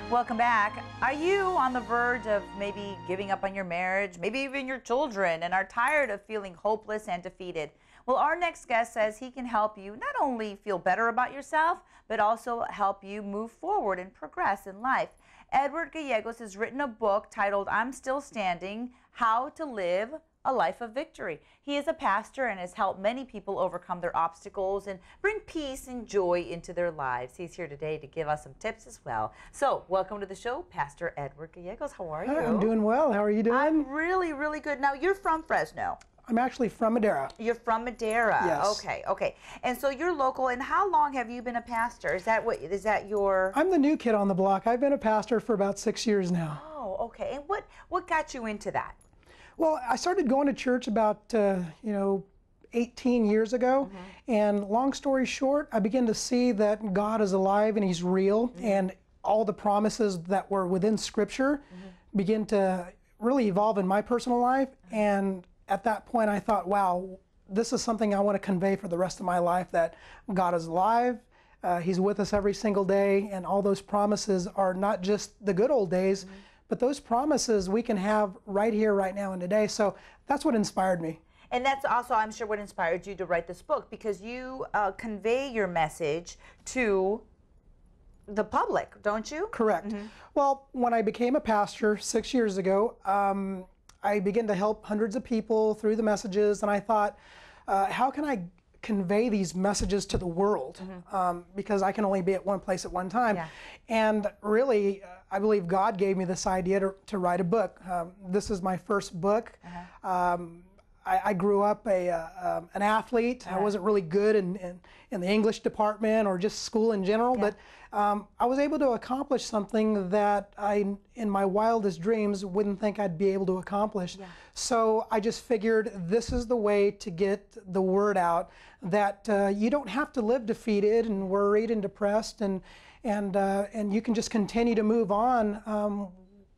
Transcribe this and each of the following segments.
Welcome back. Are you on the verge of maybe giving up on your marriage, maybe even your children, and are tired of feeling hopeless and defeated? Well, our next guest says he can help you not only feel better about yourself, but also help you move forward and progress in life. Edward Gallegos has written a book titled I'm Still Standing, How to Live a Life of Victory. He is a pastor and has helped many people overcome their obstacles and bring peace and joy into their lives. He's here today to give us some tips as well. So, welcome to the show, Pastor Edward Gallegos. How are you? I'm doing well. How are you doing? I'm really, really good. Now, you're from Fresno. I'm actually from Madera. You're from Madera. Yes. Okay, okay. And so you're local, and how long have you been a pastor? Is that your... I'm the new kid on the block. I've been a pastor for about 6 years now. Oh, okay. And what got you into that? Well, I started going to church about, 18 years ago. And long story short, I began to see that God is alive and He's real. And all the promises that were within Scripture begin to really evolve in my personal life. And at that point, I thought, wow, this is something I want to convey for the rest of my life, that God is alive. He's with us every single day. And all those promises are not just the good old days, but those promises we can have right here, right now, and today. So that's what inspired me. And that's also, I'm sure, what inspired you to write this book, because you convey your message to the public, don't you? Correct. Well, when I became a pastor 6 years ago, I began to help hundreds of people through the messages, and I thought, how can I convey these messages to the world? Because I can only be at one place at one time. And really, I believe God gave me this idea to write a book. This is my first book. I grew up an athlete. I wasn't really good in the English department or just school in general, but I was able to accomplish something that I, in my wildest dreams, wouldn't think I'd be able to accomplish. So I just figured this is the way to get the word out, that you don't have to live defeated and worried and depressed, and you can just continue to move on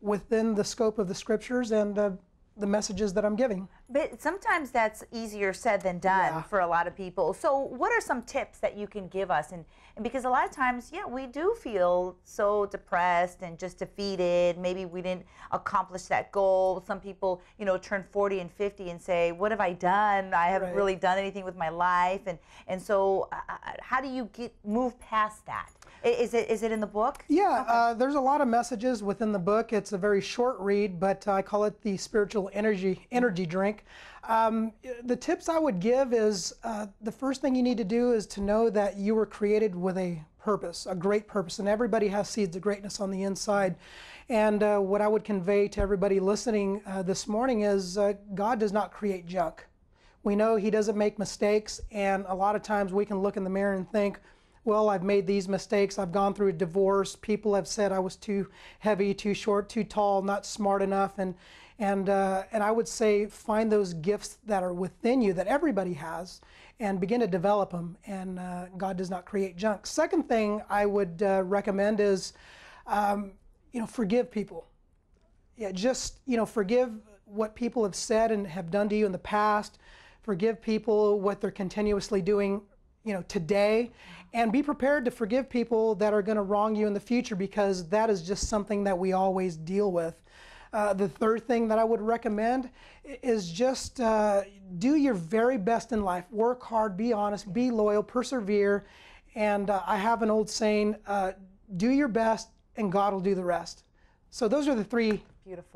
within the scope of the Scriptures and the messages that I'm giving. But sometimes that's easier said than done for a lot of people. So what are some tips that you can give us? And because a lot of times, we do feel so depressed and just defeated. Maybe we didn't accomplish that goal. Some people, turn 40 and 50 and say, what have I done? I haven't really done anything with my life. And so how do you move past that? Is it in the book? Yeah, there's a lot of messages within the book. It's a very short read, but I call it the spiritual energy drink. The tips I would give is the first thing you need to do is to know that you were created with a purpose, a great purpose, and everybody has seeds of greatness on the inside. And what I would convey to everybody listening this morning is God does not create junk. We know He doesn't make mistakes, and a lot of times we can look in the mirror and think, well, I've made these mistakes. I've gone through a divorce. People have said I was too heavy, too short, too tall, not smart enough. And I would say find those gifts that are within you that everybody has and begin to develop them. And God does not create junk. Second thing I would recommend is, forgive people. Yeah, just, forgive what people have said and have done to you in the past. Forgive people what they're continuously doing today, and be prepared to forgive people that are going to wrong you in the future, because that is just something that we always deal with. The third thing that I would recommend is just do your very best in life. Work hard, be honest, be loyal, persevere, and I have an old saying, do your best and God will do the rest. So those are the three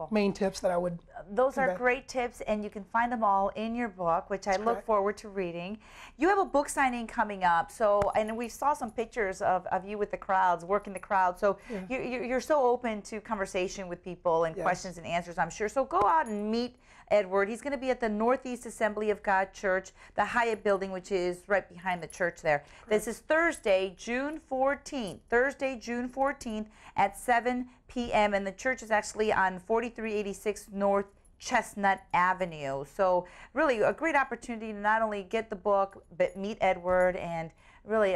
main tips that I would Those are great tips, and you can find them all in your book, which I look forward to reading. You have a book signing coming up, and we saw some pictures of you with the crowds, working the crowd. So you're so open to conversation with people and questions and answers, I'm sure. So go out and meet Edward. He's going to be at the Northeast Assembly of God Church, the Hyatt building, which is right behind the church there. This is Thursday, June 14th. Thursday, June 14th at 7 p.m. And the church is actually on 4386 North Chestnut Avenue. So really a great opportunity to not only get the book, but meet Edward and really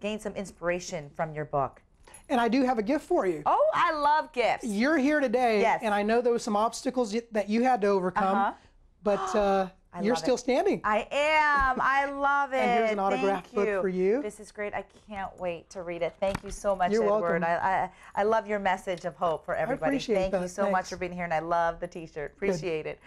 gain some inspiration from your book. And I do have a gift for you. Oh, I love gifts. You're here today, and I know there were some obstacles that you had to overcome, but You're still standing. I am. I love it. And here's an autographed book for you. This is great. I can't wait to read it. Thank you so much, You're Edward. welcome. I love your message of hope for everybody. I appreciate Thank that. you so much for being here, and I love the T-shirt. Appreciate it.